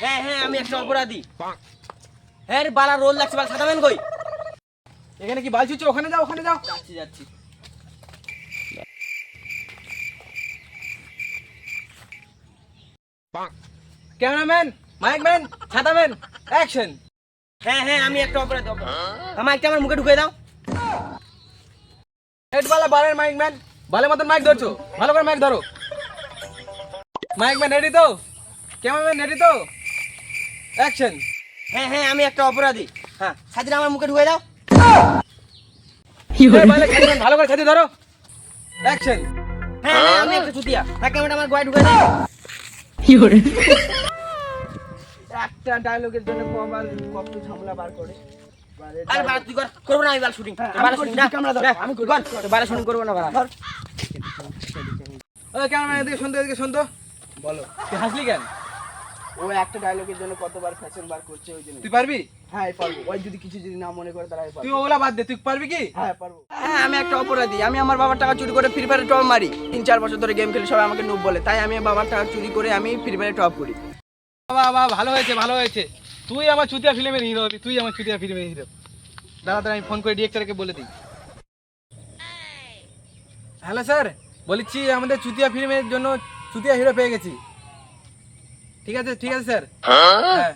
হ্যাঁ হ্যাঁ আমি একটা অপরাধী। হ্যাঁ রে বালা রোল লাগছে, বাল ছাতাবেন কই? এখানে কি বাল ছুটছে? ওখানে যাও, ওখানে যাও। যাচ্ছি যাচ্ছি। ক্যামেরাম্যান, মাইকম্যান, ছাতাম্যান, অ্যাকশন। হ্যাঁ হ্যাঁ আমি একটা অপরাধী। আমার একটা আমার মুখে ঢুকে দাও। হেড বালা বালের মাইকম্যান, ভালো মতন মাইক ধরছো, ভালো করে মাইক ধরো। মাইকম্যান রেডি তো? ক্যামেরাম্যান রেডি তো? অ্যাকশন। হ্যাঁ হ্যাঁ আমি একটা অপরাধী। হ্যাঁ ছাতিটা আমার মুখে ঢুকে দাও। ভালো করে ছাতি ধরো। অ্যাকশন। হ্যাঁ হ্যাঁ আমি একটা চুতিয়া। হ্যাঁ ক্যামেরাটা আমার গলায় ঢুকে দাও। একটা ডায়লগের জন্য কত ঝামেলা বার করে। আরে বাল তুই কর, করবো না আমি বাল শুটিং। বাল শুটিং না আমি কর, বাল শুটিং করবো না বাল। ওই ক্যামেরাম্যান এদিকে শুনতো, এদিকে শুনতো। বলো, তুই হাসলি কেন? ও একটা ডায়লগের জন্য কতবার ফ্যাশন বার করছে ওই জন্য। তুই পারবি? হ্যাঁ পারবো, ওই যদি কিছু যদি না মনে করে তাহলে তুই পারবো। ওগুলা বাদ দে, তুই পারবি কি? হ্যাঁ পারবো। হ্যাঁ আমি একটা অপরাধী। আমি আমার বাবার টাকা চুরি করে ফ্রি ফায়ারে টপ মারি। 3-4 বছর ধরে গেম খেলি, সবাই আমাকে নুব বলে, তাই আমি বাবার টাকা চুরি করে আমি ফ্রি ফায়ারে টপ করি। বাবা বাবা, ভালো হয়েছে, ভালো হয়েছে। তুই আমার চুতিয়া ফিল্মের হিরো হবি, তুই আমার চুতিয়া ফিল্মের হিরো। দাঁড়া দাঁড়া, আমি ফোন করে ডিরেক্টরকে বলে দিই। হ্যালো স্যার, বলছি আমাদের চুতিয়া ফিল্মের জন্য চুতিয়া হিরো পেয়ে গেছি। ঠিক আছে, ঠিক আছে স্যার। হ্যাঁ